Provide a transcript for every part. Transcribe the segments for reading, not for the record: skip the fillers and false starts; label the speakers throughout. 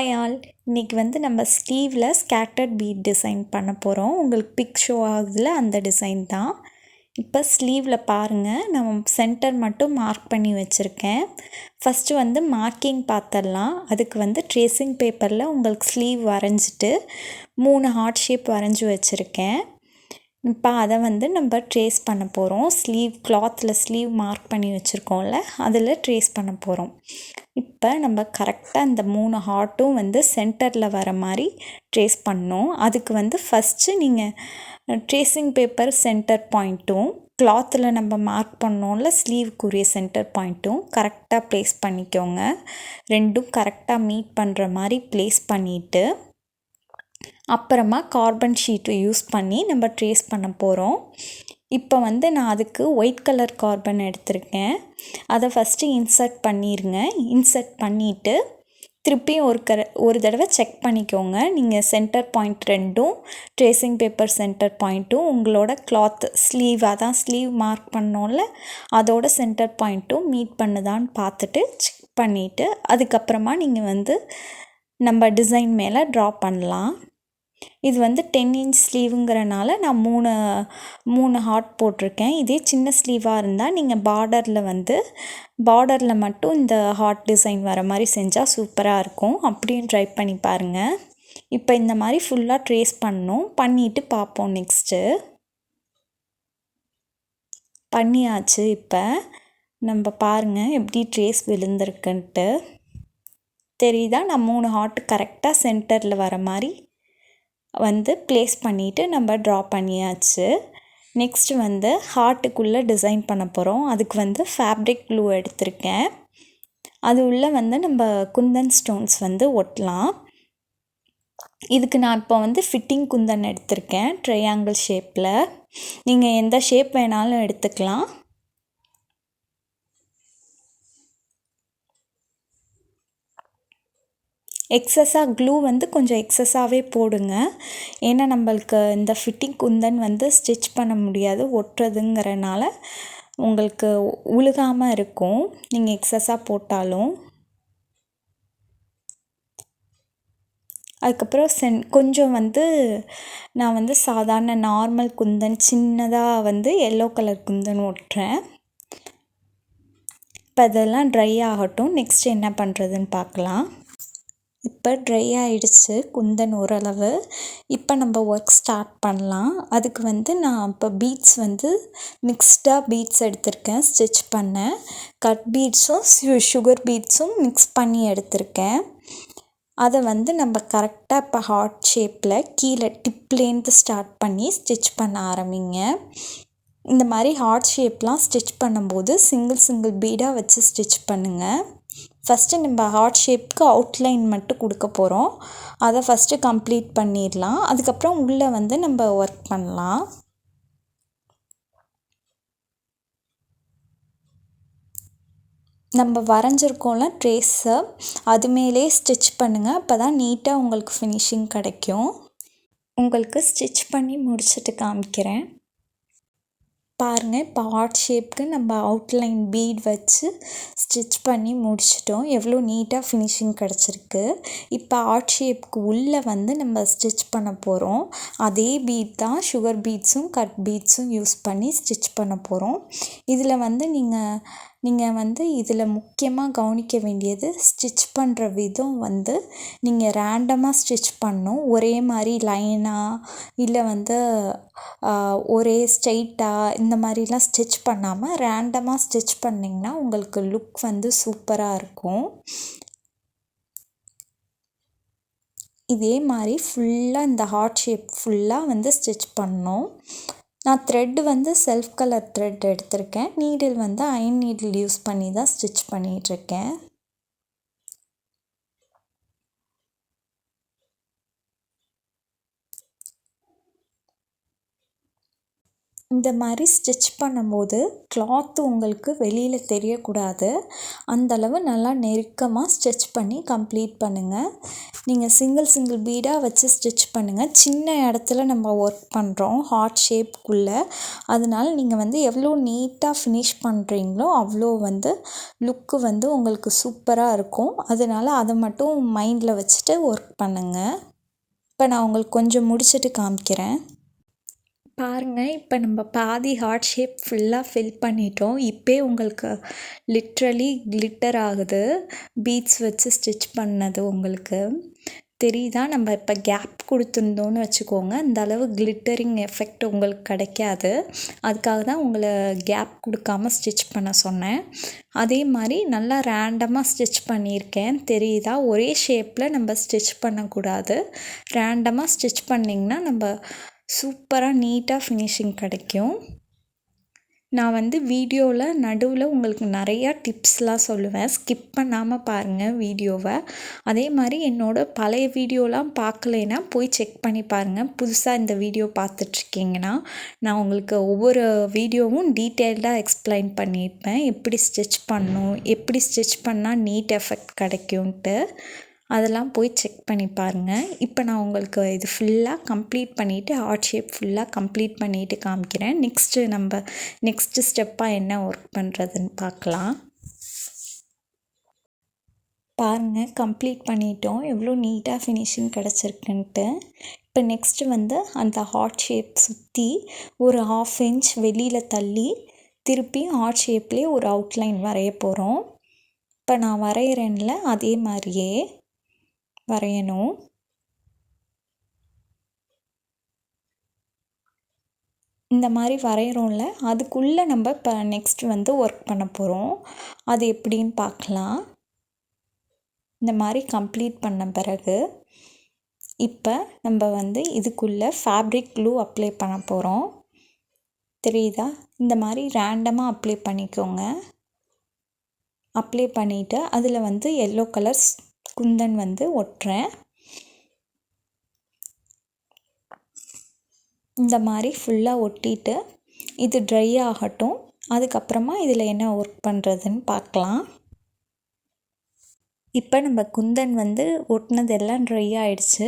Speaker 1: Hi all, இன்றைக்கி நம்ம ஸ்லீவில் scattered beat design பண்ண போகிறோம். உங்களுக்கு பிக் ஷோ ஆகுதுல அந்த டிசைன் தான். இப்போ ஸ்லீவில் பாருங்கள், நான் சென்டர் மட்டும் மார்க் பண்ணி வச்சுருக்கேன். ஃபஸ்ட்டு மார்க்கிங் பார்த்துடலாம். அதுக்கு ட்ரேசிங் பேப்பரில் உங்களுக்கு ஸ்லீவ் வரைஞ்சிட்டு 3 ஹார்ட் ஷேப் வரைஞ்சி வச்சுருக்கேன். இப்போ அதை நம்ம ட்ரேஸ் பண்ண போகிறோம். கிளாத்தில் ஸ்லீவ் மார்க் பண்ணி வச்சுருக்கோம்ல, அதில் ட்ரேஸ் பண்ண போகிறோம். இப்போ நம்ம கரெக்டாக இந்த 3 ஹார்ட்டும் சென்டரில் வர மாதிரி ட்ரேஸ் பண்ணோம். அதுக்கு ஃபஸ்ட்டு நீங்கள் ட்ரேசிங் பேப்பர் சென்டர் பாயிண்ட்டும் கிளாத்தில் நம்ம மார்க் பண்ணோம்ல ஸ்லீவுக்குரிய சென்டர் பாயிண்ட்டும் கரெக்டாக ப்ளேஸ் பண்ணிக்கோங்க. ரெண்டும் கரெக்டாக மீட் பண்ணுற மாதிரி ப்ளேஸ் பண்ணிவிட்டு அப்புறமா கார்பன் ஷீட்டை யூஸ் பண்ணி நம்ம ட்ரேஸ் பண்ண போகிறோம். இப்போ நான் அதுக்கு ஒயிட் கலர் கார்பன் எடுத்திருக்கேன். அதை ஃபஸ்ட்டு இன்சர்ட் பண்ணிடுங்க. இன்சர்ட் பண்ணிவிட்டு திருப்பியும் ஒரு தடவை செக் பண்ணிக்கோங்க. நீங்கள் சென்டர் பாயிண்ட் ரெண்டும் ட்ரேசிங் பேப்பர் சென்டர் பாயிண்ட்டும் உங்களோட கிளாத் ஸ்லீவ் மார்க் பண்ணோம்ல அதோட சென்டர் பாயிண்ட்டும் மீட் பண்ணுதான்னு பார்த்துட்டு செக் பண்ணிவிட்டு அதுக்கப்புறமா நீங்கள் நம்ம டிசைன் மேலே ட்ரா பண்ணலாம். இது 10 இன்ச் ஸ்லீவுங்கிறனால நான் மூணு ஹார்ட் போட்டிருக்கேன். இதே சின்ன ஸ்லீவாக இருந்தால் நீங்கள் பார்டரில் மட்டும் இந்த ஹார்ட் டிசைன் வர மாதிரி செஞ்சால் சூப்பராக இருக்கும். அப்படியும் ட்ரை பண்ணி பாருங்கள். இப்போ இந்த மாதிரி ஃபுல்லாக ட்ரேஸ் பண்ணிவிட்டு பார்ப்போம். நெக்ஸ்ட்டு பண்ணியாச்சு. இப்போ நம்ம பாருங்கள் எப்படி ட்ரேஸ் விழுந்திருக்குன்ட்டு தெரியுதா? நான் 3 ஹார்ட் கரெக்டாக சென்டரில் வர மாதிரி ப்ளேஸ் பண்ணிவிட்டு நம்ம ட்ரா பண்ணியாச்சு. நெக்ஸ்ட்டு ஹார்ட்டுக்குள்ளே டிசைன் பண்ண போகிறோம். அதுக்கு ஃபேப்ரிக் க்ளூ எடுத்திருக்கேன். அது உள்ளே நம்ம குந்தன் ஸ்டோன்ஸ் ஒட்டலாம். இதுக்கு நான் இப்போ ஃபிட்டிங் குந்தன் எடுத்திருக்கேன் ட்ரையாங்கிள் ஷேப்பில். நீங்கள் எந்த ஷேப் வேணாலும் எடுத்துக்கலாம். எக்ஸஸாக க்ளூ கொஞ்சம் எக்ஸஸாகவே போடுங்க. ஏன்னா நம்மளுக்கு இந்த ஃபிட்டிங் குந்தன் ஸ்டிச் பண்ண முடியாது, ஒட்டுறதுங்கிறனால உங்களுக்கு உழுகாமல் இருக்கும் நீங்கள் எக்ஸஸாக போட்டாலும். அதுக்கப்புறம் கொஞ்சம் நான் சாதாரண நார்மல் குந்தன் சின்னதாக எல்லோ கலர் குந்தன் ஒட்டுறேன். இப்போ அதெல்லாம் ட்ரை ஆகட்டும். நெக்ஸ்ட் என்ன பண்ணுறதுன்னு பார்க்கலாம். இப்போ ட்ரை ஆகிடுச்சு குந்தன் ஓரளவு. இப்போ நம்ம ஒர்க் ஸ்டார்ட் பண்ணலாம். அதுக்கு நான் இப்போ பீட்ஸ் மிக்ஸ்டாக பீட்ஸ் எடுத்திருக்கேன். ஸ்டிச் பண்ணேன் கட் பீட்ஸும் சுகர் பீட்ஸும் மிக்ஸ் பண்ணி எடுத்திருக்கேன். அதை நம்ம கரெக்டாக இப்போ ஹார்ட் ஷேப்பில் கீழே டிப்லேருந்து ஸ்டார்ட் பண்ணி ஸ்டிச் பண்ண ஆரம்பிங்க. இந்த மாதிரி ஹார்ட் ஷேப்லாம் ஸ்டிச் பண்ணும்போது சிங்கிள் பீடாக வச்சு ஸ்டிச் பண்ணுங்கள். ஃபஸ்ட்டு நம்ம ஹார்ட் ஷேப்க்கு அவுட்லைன் மட்டும் கொடுக்க போகிறோம். அதை ஃபஸ்ட்டு கம்ப்ளீட் பண்ணிடலாம். அதுக்கப்புறம் உள்ளே நம்ம ஒர்க் பண்ணலாம். நம்ம வரைஞ்சிருக்கோம்ல ட்ரேஸை அது மேலே ஸ்டிச் பண்ணுங்கள். அப்போ தான் நீட்டாக உங்களுக்கு ஃபினிஷிங் கிடைக்கும். உங்களுக்கு ஸ்டிச் பண்ணி முடிச்சுட்டு காமிக்கிறேன் பாருங்கள். இப்போ ஹார்ட் ஷேப்க்கு நம்ம அவுட்லைன் பீட் வச்சு ஸ்டிச் பண்ணி முடிச்சிட்டோம். எவ்வளோ நீட்டாக ஃபினிஷிங் கிடச்சிருக்கு. இப்போ ஹார்ட் ஷேப்க்கு உள்ளே நம்ம ஸ்டிச் பண்ண போகிறோம். அதே பீட் தான் சுகர் பீட்ஸும் கட் பீட்ஸும் யூஸ் பண்ணி ஸ்டிச் பண்ண போகிறோம். இதில் நீங்கள் இதில் முக்கியமாக கவனிக்க வேண்டியது ஸ்டிச் பண்ணுற விதம் நீங்கள் ரேண்டமாக ஸ்டிச் பண்ணணும். ஒரே மாதிரி லைனாக இல்லை ஒரே ஸ்ட்ரெயிட்டாக இந்த மாதிரிலாம் ஸ்டிச் பண்ணாமல் ரேண்டமாக ஸ்டிச் பண்ணிங்கன்னா உங்களுக்கு லுக் சூப்பராக இருக்கும். இதே மாதிரி ஃபுல்லாக இந்த ஹார்ட் ஷேப் ஃபுல்லாக ஸ்டிச் பண்ணணும். நான் த்ரெட்டு செல்ஃப் கலர் த்ரெட் எடுத்திருக்கேன். நீடில் அயன் நீடில் யூஸ் பண்ணி தான் ஸ்டிச் பண்ணிகிட்ருக்கேன். இந்த மாதிரி ஸ்டிச் பண்ணும்போது கிளாத்து உங்களுக்கு வெளியில் தெரியக்கூடாது. அந்தளவு நல்லா நெருக்கமாக ஸ்டிச் பண்ணி கம்ப்ளீட் பண்ணுங்கள். நீங்கள் சிங்கிள் பீடாக வச்சு ஸ்டிச் பண்ணுங்கள். சின்ன இடத்துல நம்ம ஒர்க் பண்ணுறோம் ஹார்ட் ஷேப்புக்குள்ளே. அதனால நீங்கள் எவ்வளோ நீட்டாக ஃபினிஷ் பண்ணுறீங்களோ அவ்வளோ லுக்கு உங்களுக்கு சூப்பராக இருக்கும். அதனால் அதை மட்டும் மைண்டில் வச்சுட்டு ஒர்க் பண்ணுங்கள். இப்போ நான் உங்களுக்கு கொஞ்சம் முடிச்சுட்டு காமிக்கிறேன். பாருங்கள், இப்போ நம்ம பாதி ஹார்ட் ஷேப் ஃபுல்லாக ஃபில் பண்ணிட்டோம். இப்போயே உங்களுக்கு லிட்ரலி கிளிட்டர் ஆகுது. பீட்ஸ் வச்சு ஸ்டிச் பண்ணது உங்களுக்கு தெரியுதா? நம்ம இப்போ கேப் கொடுத்துருந்தோன்னு வச்சுக்கோங்க, இந்த அளவு கிளிட்டரிங் எஃபெக்ட் உங்களுக்கு கிடைக்காது. அதுக்காக தான் உங்களை கேப் கொடுக்காமல் ஸ்டிச் பண்ண சொன்னேன். அதே மாதிரி நல்லா ரேண்டமாக ஸ்டிச் பண்ணியிருக்கேன். தெரியுதா? ஒரே ஷேப்பில் நம்ம ஸ்டிச் பண்ணக்கூடாது. ரேண்டமாக ஸ்டிச் பண்ணிங்கன்னா நம்ம சூப்பராக நீட்டாக ஃபினிஷிங் கிடைக்கும். நான் வீடியோவில் நடுவில் உங்களுக்கு நிறையா டிப்ஸ்லாம் சொல்லுவேன். ஸ்கிப் பண்ணாமல் பாருங்கள் வீடியோவை. அதே மாதிரி என்னோடய பழைய வீடியோலாம் பார்க்கலைன்னா போய் செக் பண்ணி பாருங்கள். புதுசாக இந்த வீடியோ பார்த்துட்ருக்கீங்கன்னா நான் உங்களுக்கு ஒவ்வொரு வீடியோவும் டீட்டெயில்டாக எக்ஸ்பிளைன் பண்ணியிருப்பேன். எப்படி ஸ்டிச் பண்ணணும், எப்படி ஸ்டிச் பண்ணால் நீட் எஃபெக்ட் கிடைக்கும்ன்ட்டு அதெல்லாம் போய் செக் பண்ணி பாருங்கள். இப்போ நான் உங்களுக்கு இது ஃபுல்லாக கம்ப்ளீட் பண்ணிவிட்டு ஹார்ட் ஷேப் ஃபுல்லாக கம்ப்ளீட் பண்ணிவிட்டு காமிக்கிறேன். நெக்ஸ்ட்டு ஸ்டெப்பாக என்ன ஒர்க் பண்ணுறதுன்னு பார்க்கலாம். பாருங்கள், கம்ப்ளீட் பண்ணிட்டோம். எவ்வளோ நீட்டாக ஃபினிஷிங் கிடச்சிருக்குன்ட்டு. இப்போ நெக்ஸ்ட்டு அந்த ஹார்ட் ஷேப் சுற்றி ஒரு 1/2 இன்ச் வெளியில் தள்ளி திருப்பி ஹார்ட் ஷேப்லேயே ஒரு அவுட்லைன் வரைய போகிறோம். இப்போ நான் வரைகிறேன்ல அதே மாதிரியே வரையணும். இந்த மாதிரி வரைகிறோம்ல, அதுக்குள்ளே நம்ம இப்போ நெக்ஸ்ட் ஒர்க் பண்ண போகிறோம். அது எப்படின்னு பார்க்கலாம். இந்த மாதிரி கம்ப்ளீட் பண்ண பிறகு இப்போ நம்ம இதுக்குள்ளே ஃபேப்ரிக் க்ளூ அப்ளை பண்ண போகிறோம். தெரியுதா? இந்த மாதிரி ரேண்டமாக அப்ளை பண்ணிக்கோங்க. அப்ளை பண்ணிவிட்டு அதில் எல்லோ கலர் குந்தன் ஒட்டுறேன். இந்த மாதிரி ஃபுல்லாக ஒட்டிட்டு இது ட்ரை ஆகட்டும். அதுக்கப்புறமா இதில் என்ன ஒர்க் பண்ணுறதுன்னு பார்க்கலாம். இப்போ நம்ம குந்தன் ஒட்டினதெல்லாம் ட்ரை ஆகிடுச்சு.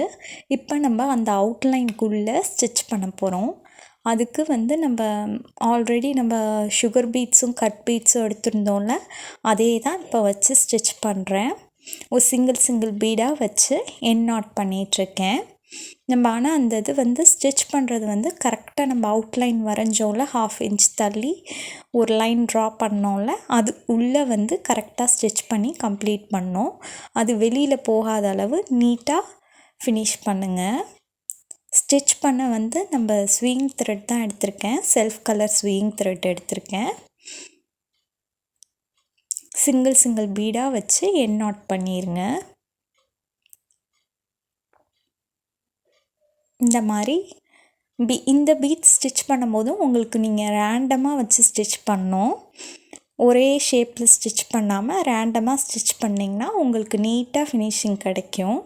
Speaker 1: இப்போ நம்ம அந்த அவுட்லைனுக்குள்ளே ஸ்டிச் பண்ண போகிறோம். அதுக்கு நம்ம ஆல்ரெடி நம்ம சுகர் பீட்ஸும் கட் பீட்ஸும் எடுத்திருந்தோம்ல, அதே தான் இப்போ வச்சு ஸ்டிச் பண்ணுறேன். ஒரு சிங்கிள் பீடாக வச்சு எண்ட் நாட் பண்ணிகிட்ருக்கேன். நம்ம ஆனால் அந்த இது ஸ்டிச் பண்ணுறது கரெக்டாக நம்ம அவுட்லைன் வரைஞ்சோம்ல 1/2 இன்ச் தள்ளி ஒரு லைன் ட்ரா பண்ணோம்ல, அது உள்ளே கரெக்டாக ஸ்டிச் பண்ணி கம்ப்ளீட் பண்ணோம். அது வெளியில் போகாத அளவு நீட்டாக ஃபினிஷ் பண்ணுங்கள். ஸ்டிச் பண்ண நம்ம ஸ்விங் த்ரெட் தான் எடுத்திருக்கேன். செல்ஃப் கலர் ஸ்விங் த்ரெட் எடுத்திருக்கேன். சிங்கிள் பீடாக வச்சு எண்ட் நாட் பண்ணிடுங்க. இந்த மாதிரி இந்த பீட் ஸ்டிச் பண்ணும்போதும் உங்களுக்கு நீங்கள் ரேண்டமாக வச்சு ஸ்டிச் பண்ணணும். ஒரே ஷேப்பில் ஸ்டிச் பண்ணாமல் ரேண்டமாக ஸ்டிச் பண்ணிங்கன்னா உங்களுக்கு நீட்டாக ஃபினிஷிங் கிடைக்கும்.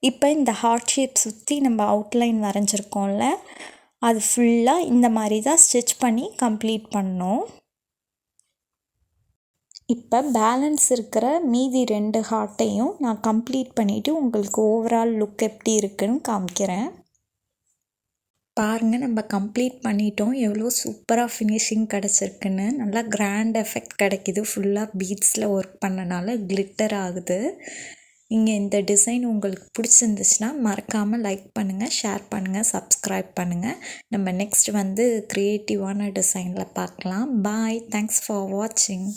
Speaker 1: இப்போ இந்த ஹார்ட் ஷேப் சுற்றி நம்ம அவுட்லைன் வரைஞ்சிருக்கோம்ல, அது ஃபுல்லாக இந்த மாதிரி தான் ஸ்டிச் பண்ணி கம்ப்ளீட் பண்ணணும். இப்போ பேலன்ஸ் இருக்கிற மீதி 2 ஹார்ட்டையும் நான் கம்ப்ளீட் பண்ணிவிட்டு உங்களுக்கு ஓவரால் லுக் எப்படி இருக்குன்னு காமிக்கிறேன். பாருங்கள், நம்ம கம்ப்ளீட் பண்ணிட்டோம். எவ்வளோ சூப்பராக ஃபினிஷிங் கிடச்சிருக்குன்னு. நல்லா கிராண்ட் எஃபெக்ட் கிடைக்கிது. ஃபுல்லாக பீட்ஸில் ஒர்க் பண்ணனால கிளிட்டர் ஆகுது. இங்கே இந்த டிசைன் உங்களுக்கு பிடிச்சிருந்துச்சுன்னா மறக்காமல் லைக் பண்ணுங்கள், ஷேர் பண்ணுங்கள், சப்ஸ்கிரைப் பண்ணுங்கள். நம்ம நெக்ஸ்ட் க்ரியேட்டிவான டிசைனில் பார்க்கலாம். பாய். தேங்க்ஸ் ஃபார் வாட்சிங்.